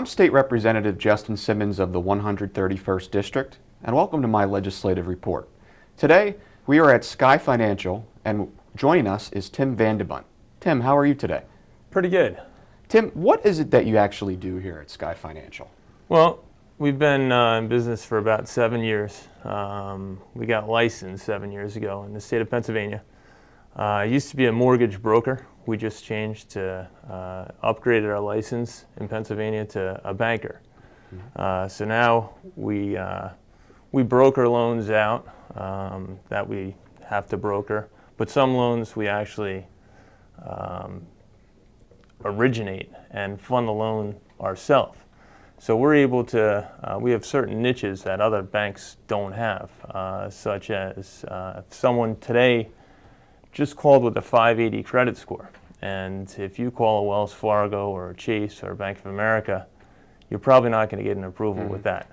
I'm State Representative Justin Simmons of the 131st District, and welcome to my legislative report. Today, we are at Sky Financial, and joining us is Tim Vandebunt. Tim, how are you today? Pretty good. Tim, what is it that you actually do here at Sky Financial? Well, we've been in business for about 7 years. We got licensed 7 years ago in the state of Pennsylvania. I used to be a mortgage broker. We just changed to upgraded our license in Pennsylvania to a banker. So now we broker loans out that we have to broker, but some loans we actually originate and fund the loan ourselves. So we're able to, we have certain niches that other banks don't have, such as if someone today just called with a 580 credit score. And if you call a Wells Fargo or a Chase or a Bank of America, you're probably not going to get an approval with that.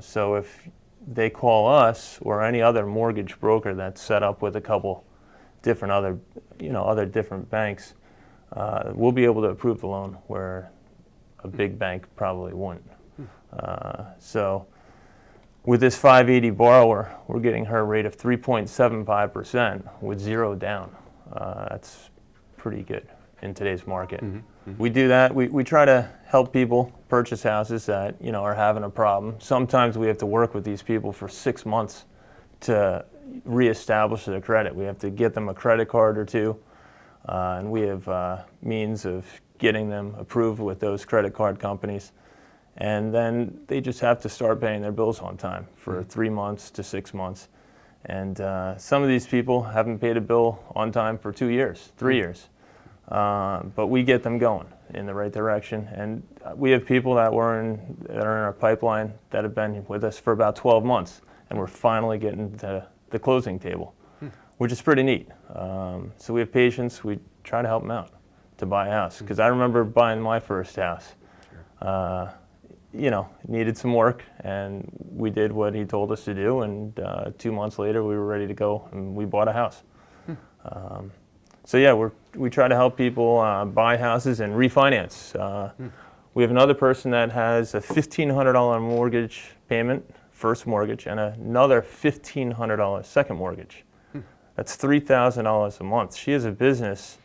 So if they call us or any other mortgage broker that's set up with a couple different other different banks, we'll be able to approve the loan where a big bank probably wouldn't. So with this 580 borrower, we're getting her rate of 3.75% with zero down. That's pretty good in today's market. We do that. We try to help people purchase houses that are having a problem. Sometimes we have to work with these people for 6 months to reestablish their credit. We have to get them a credit card or two, and we have means of getting them approved with those credit card companies. And then they just have to start paying their bills on time for 3 months to 6 months. And some of these people haven't paid a bill on time for 2 years, 3 years. But we get them going in the right direction. And we have people that are in our pipeline that have been with us for about 12 months. And we're finally getting to the closing table, which is pretty neat. So we have patients. We try to help them out to buy a house. Because I remember buying my first house. It needed some work, and we did what he told us to do, and 2 months later we were ready to go, and we bought a house. So yeah, we try to help people buy houses and refinance. We have another person that has a $1,500 mortgage payment, first mortgage, and another $1,500 second mortgage. That's $3,000 a month. She has a business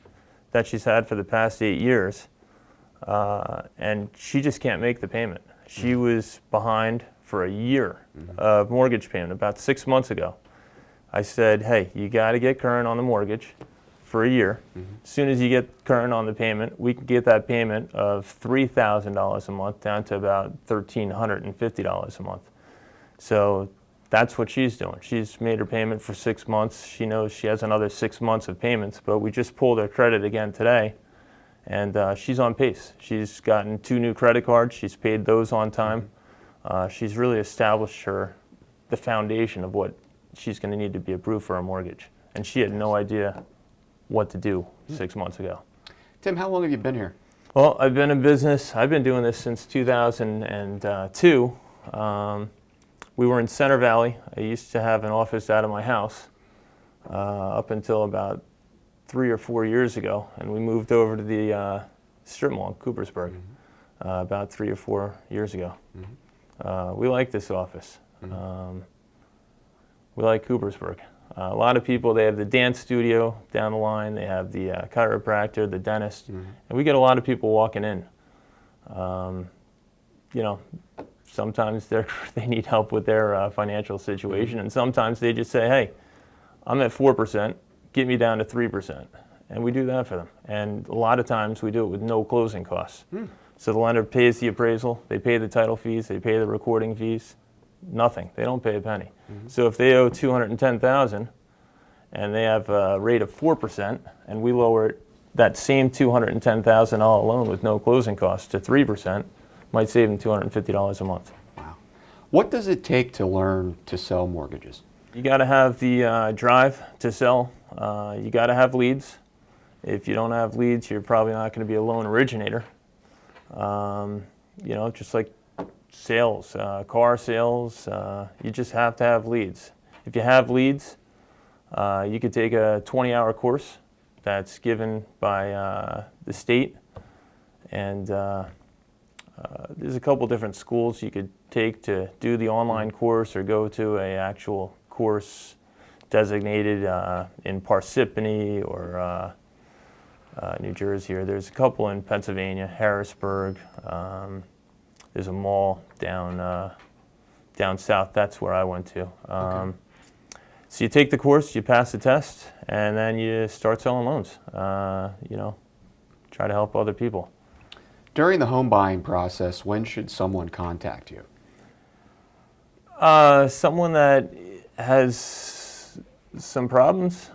that she's had for the past 8 years, and she just can't make the payment. She was behind for a year of mortgage payment about 6 months ago. I said, hey, you got to get current on the mortgage for a year. As soon as you get current on the payment, we can get that payment of $3,000 a month down to about $1,350 a month. So that's what she's doing. She's made her payment for 6 months. She knows she has another 6 months of payments, but we just pulled her credit again today. And she's on pace. She's gotten 2 new credit cards. She's paid those on time. She's really established the foundation of what she's going to need to be approved for a mortgage. And she had no idea what to do 6 months ago. Tim, how long have you been here? Well, I've been in business. I've been doing this since 2002. We were in Center Valley. I used to have an office out of my house up until about 3 or 4 years ago, and we moved over to the strip mall in Coopersburg about 3 or 4 years ago. We like this office. We like Coopersburg. A lot of people, they have the dance studio down the line, they have the chiropractor, the dentist, and we get a lot of people walking in. Sometimes they need help with their financial situation, and sometimes they just say, hey, I'm at 4%. Get me down to 3%, and we do that for them. And a lot of times we do it with no closing costs. So the lender pays the appraisal, they pay the title fees, they pay the recording fees, nothing. They don't pay a penny. So if they owe $210,000 and they have a rate of 4%, and we lower that same $210,000 loan with no closing costs to 3%, might save them $250 a month. Wow. What does it take to learn to sell mortgages? You got to have the drive to sell. You got to have leads. If you don't have leads, you're probably not going to be a loan originator. Just like sales, car sales, you just have to have leads. If you have leads, you could take a 20-hour course that's given by the state, and there's a couple different schools you could take to do the online course or go to a actual course designated in Parsippany or New Jersey, or there's a couple in Pennsylvania, Harrisburg. There's a mall down south. That's where I went to. Okay. So you take the course, you pass the test, and then you start selling loans. Try to help other people. During the home buying process, when should someone contact you? Someone that has some problems,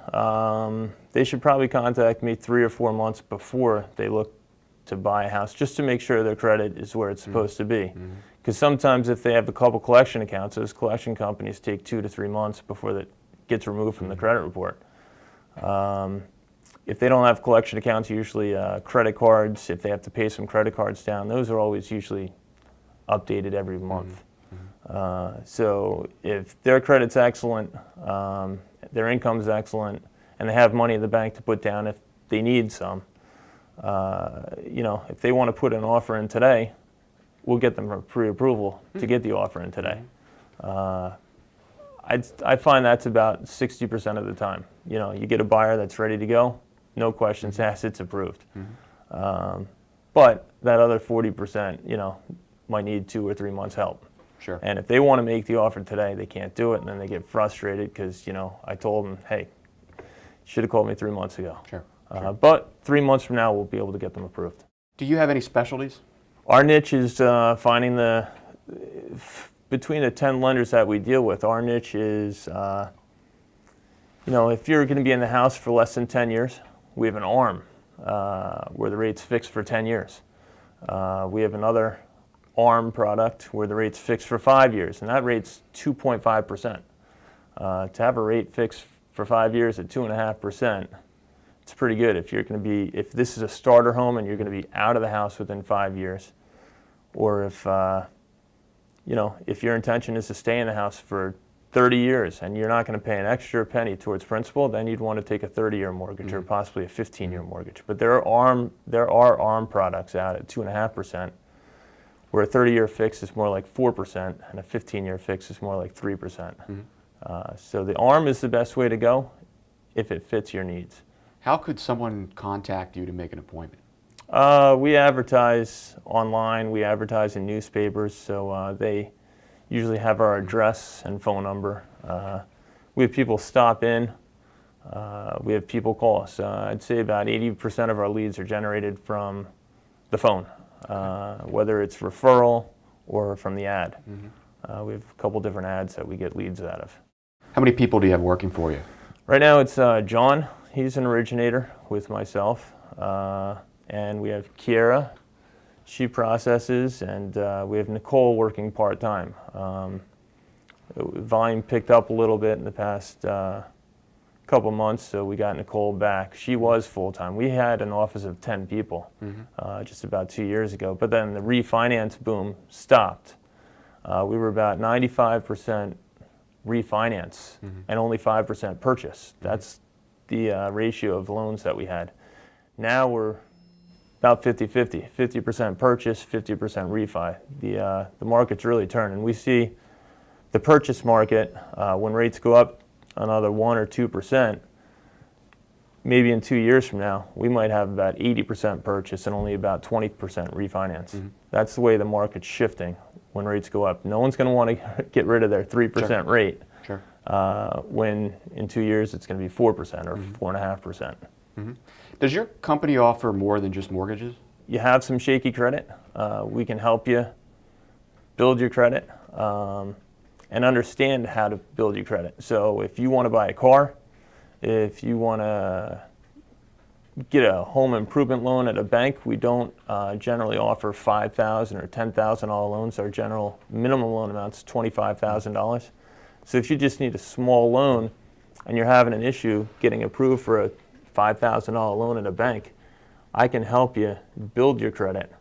they should probably contact me 3 or 4 months before they look to buy a house, just to make sure their credit is where it's supposed to be. Because sometimes if they have a couple collection accounts, those collection companies take 2 to 3 months before that gets removed from the credit report. If they don't have collection accounts, usually credit cards, if they have to pay some credit cards down, those are always usually updated every month. So if their credit's excellent, their income's excellent, and they have money in the bank to put down if they need some, if they want to put an offer in today, we'll get them a pre-approval to get the offer in today. I find that's about 60% of the time. You get a buyer that's ready to go, no questions asked, it's approved. But that other 40%, might need 2 or 3 months help. Sure. And if they want to make the offer today, they can't do it, and then they get frustrated because, I told them, hey, should have called me 3 months ago. Sure. But 3 months from now, we'll be able to get them approved. Do you have any specialties? Our niche is finding between the 10 lenders that we deal with, our niche is, if you're going to be in the house for less than 10 years, we have an ARM where the rate's fixed for 10 years. We have another ARM product where the rate's fixed for 5 years, and that rate's 2.5%. To have a rate fixed for 5 years at 2.5%, it's pretty good if this is a starter home and you're going to be out of the house within 5 years, or if your intention is to stay in the house for 30 years and you're not going to pay an extra penny towards principal, then you'd want to take a 30-year mortgage or possibly a 15-year mortgage. But there are ARM products out at 2.5%, where a 30-year fix is more like 4% and a 15-year fix is more like 3%. So the ARM is the best way to go if it fits your needs. How could someone contact you to make an appointment? We advertise online, we advertise in newspapers, so they usually have our address and phone number. We have people stop in, we have people call us. I'd say about 80% of our leads are generated from the phone, whether it's referral or from the ad. We have a couple different ads that we get leads out of. How many people do you have working for you? Right now it's John. He's an originator with myself, and we have Kiera, she processes, and we have Nicole working part-time. Volume picked up a little bit in the past couple months, so we got Nicole back. She was full-time. We had an office of 10 people just about 2 years ago, but then the refinance boom stopped. We were about 95% refinance and only 5% purchase. That's the ratio of loans that we had. Now we're about 50-50, 50% purchase, 50% refi. The market's really turning. We see the purchase market, when rates go up another 1 or 2%, maybe in 2 years from now, we might have about 80% purchase and only about 20% refinance. That's the way the market's shifting when rates go up. No one's going to want to get rid of their 3% rate. Sure. When in 2 years it's going to be 4% or 4.5%. Does your company offer more than just mortgages? You have some shaky credit, we can help you build your credit and understand how to build your credit. So if you want to buy a car, if you want to get a home improvement loan at a bank, we don't generally offer $5,000 or $10,000 loans. Our general minimum loan amount is $25,000. So if you just need a small loan and you're having an issue getting approved for a $5,000 loan at a bank, I can help you build your credit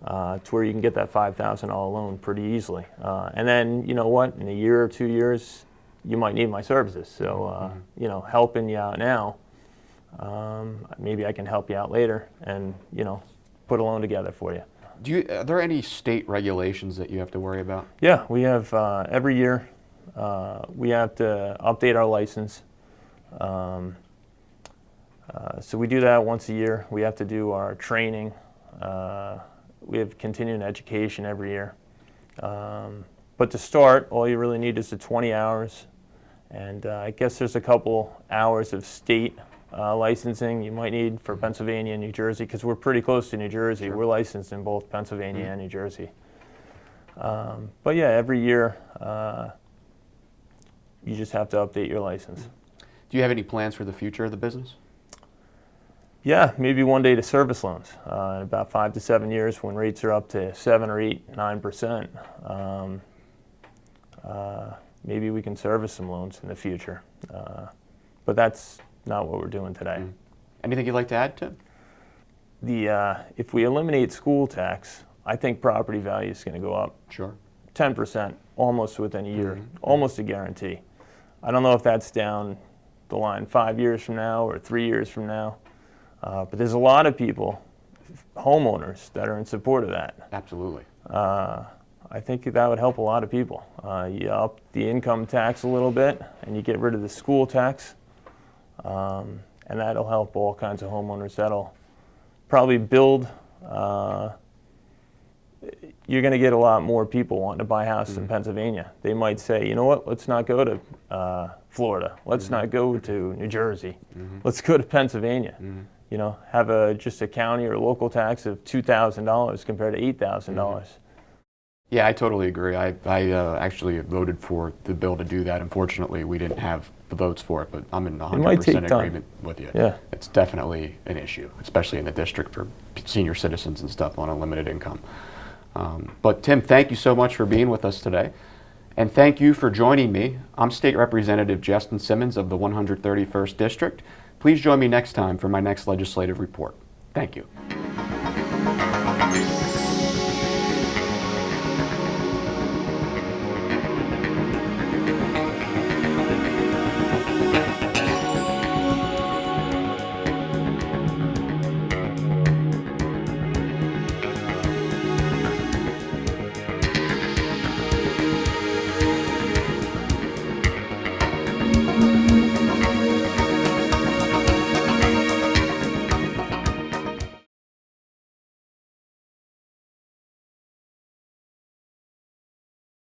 to where you can get that $5,000 loan pretty easily. And then, you know what, in a year or 2 years, you might need my services. So, helping you out now, maybe I can help you out later and, put a loan together for you. Are there any state regulations that you have to worry about? Yeah, we have every year we have to update our license. So we do that once a year. We have to do our training. We have continuing education every year. But to start, all you really need is the 20 hours. And I guess there's a couple hours of state licensing you might need for Pennsylvania and New Jersey, because we're pretty close to New Jersey. Sure. We're licensed in both Pennsylvania and New Jersey. But yeah, every year you just have to update your license. Do you have any plans for the future of the business? Yeah, maybe one day to service loans. In about 5 to 7 years, when rates are up to 7 or 8, 9%, maybe we can service some loans in the future. But that's not what we're doing today. Anything you'd like to add, Tim? If we eliminate school tax, I think property value is going to go up Sure. 10% almost within a year, almost a guarantee. I don't know if that's down the line 5 years from now or 3 years from now. But there's a lot of people, homeowners, that are in support of that. Absolutely. I think that would help a lot of people. You up the income tax a little bit, and you get rid of the school tax, and that'll help all kinds of homeowners. That'll probably build. You're going to get a lot more people wanting to buy houses in Pennsylvania. They might say, you know what, let's not go to Florida. Let's not go to New Jersey. Let's go to Pennsylvania. You know, have just a county or local tax of $2,000 compared to $8,000. Yeah, I totally agree. I actually voted for the bill to do that. Unfortunately, we didn't have the votes for it, but I'm in 100% agreement with you. Yeah. It's definitely an issue, especially in the district for senior citizens and stuff on a limited income. But Tim, thank you so much for being with us today. And thank you for joining me. I'm State Representative Justin Simmons of the 131st District. Please join me next time for my next legislative report. Thank you.